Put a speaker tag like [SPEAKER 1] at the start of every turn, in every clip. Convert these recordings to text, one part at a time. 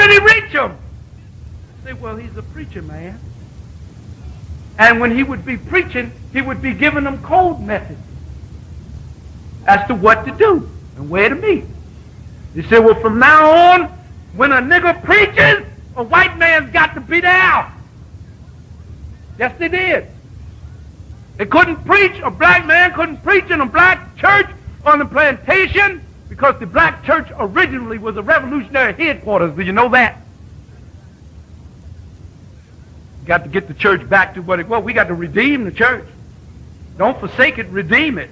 [SPEAKER 1] did he reach them? I say, well, he's a preacher, man. And when he would be preaching, he would be giving them code messages as to what to do and where to meet. He said, well, from now on, when a nigger preaches, a white man's got to be there. Yes, they did. They couldn't preach, a black man couldn't preach in a black church on the plantation because the black church originally was a revolutionary headquarters. Do you know that? Got to get the church back to what it was. We got to redeem the church. Don't forsake it, redeem it.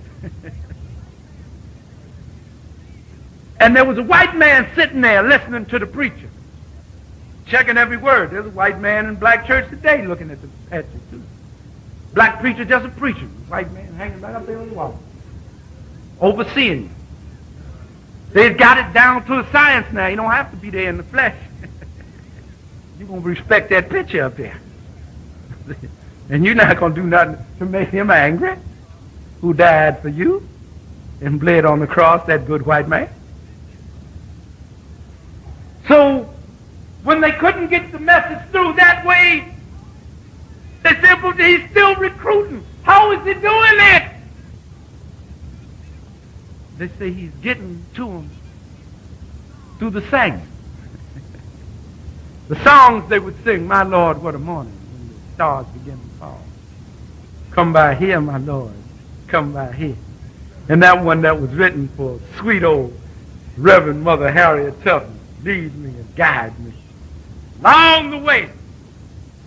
[SPEAKER 1] And there was a white man sitting there listening to the preacher, checking every word. There's a white man in black church today looking at you too. Black preacher just a preacher. White man hanging right up there on the wall, overseeing you. They've got it down to a science now. You don't have to be there in the flesh. You're going to respect that picture up there. And you're not going to do nothing to make him angry, who died for you and bled on the cross, that good white man. So, when they couldn't get the message through that way, they said, well, he's still recruiting. How is he doing it? They say he's getting to them through the singing. The songs they would sing, my Lord, what a morning, when the stars begin to fall. Come by here, my Lord, come by here. And that one that was written for sweet old Reverend Mother Harriet Tubman, lead me and guide me along the way.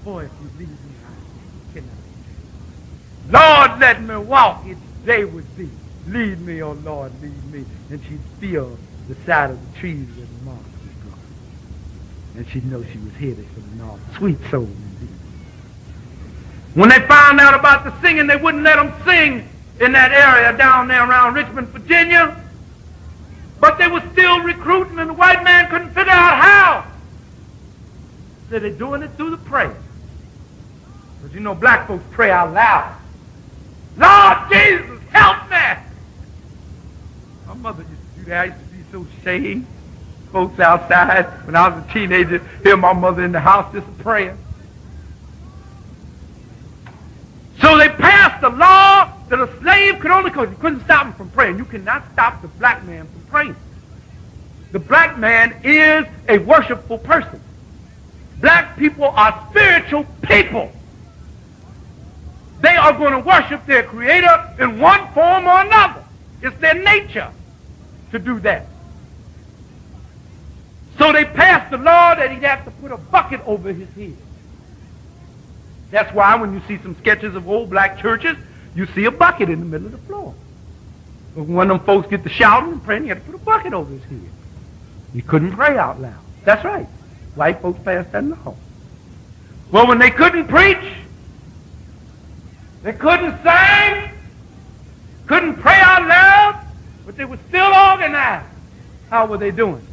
[SPEAKER 1] Boy, if you lead me, I cannot. Lord, let me walk each day with thee. Lead me, oh Lord, lead me. And she'd feel the side of the trees where the moss was growing. And she'd know she was headed for the north. Sweet soul indeed. When they found out about the singing, they wouldn't let them sing in that area down there around Richmond, Virginia. But they were still recruiting, and the white man couldn't figure out how. So they're doing it through the prayer. Because you know, black folks pray out loud. Lord Jesus, help me! My mother used to do that. I used to be so ashamed. Folks outside, when I was a teenager, hear my mother in the house just praying. So they passed a law that a slave could only, because you couldn't stop him from praying. You cannot stop the black man from praying. The black man is a worshipful person. Black people are spiritual people. They are going to worship their Creator in one form or another. It's their nature to do that. So they passed the law that he'd have to put a bucket over his head. That's why when you see some sketches of old black churches, you see a bucket in the middle of the floor. But when them folks get to shouting and praying, he had to put a bucket over his head. He couldn't pray out loud. That's right. White folks passed that law. Well, when they couldn't preach, they couldn't sing, couldn't pray out loud, but they were still organized. How were they doing?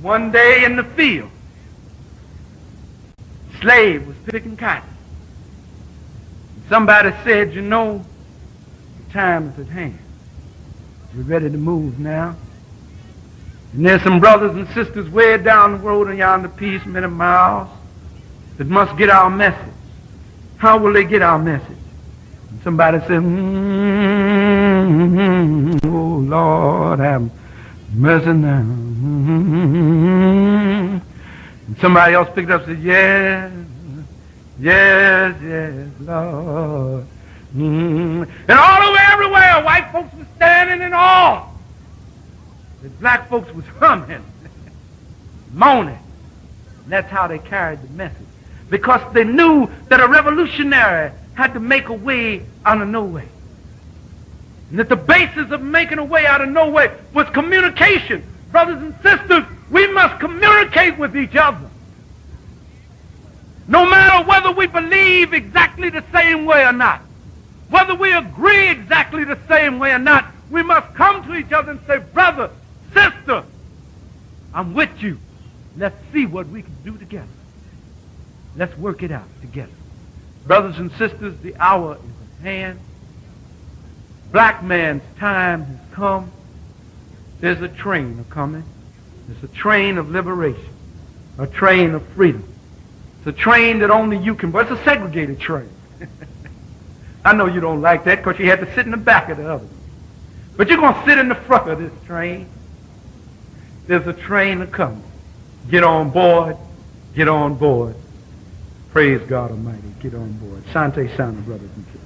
[SPEAKER 1] One day in the field, slave was picking cotton. Somebody said, you know, the time is at hand. We're ready to move now. And there's some brothers and sisters way down the road in yonder piece, many miles, that must get our message. How will they get our message? And somebody said, oh Lord, have mercy now. And somebody else picked it up and said, yes, yes, yes, Lord. And all over everywhere, white folks were standing in awe. The black folks was humming, moaning. And that's how they carried the message. Because they knew that a revolutionary had to make a way out of no way. And that the basis of making a way out of no way was communication. Brothers and sisters, we must communicate with each other. No matter whether we believe exactly the same way or not, whether we agree exactly the same way or not, we must come to each other and say, brother, sister, I'm with you. Let's see what we can do together. Let's work it out together. Brothers and sisters, the hour is at hand. Black man's time has come. There's a train a-coming. It's a train of liberation, a train of freedom. It's a train that only you can, but it's a segregated train. I know you don't like that because you had to sit in the back of the other one. But you're going to sit in the front of this train. There's a train to come. Get on board. Get on board. Praise God Almighty. Get on board. Shante Sana, brothers and sisters.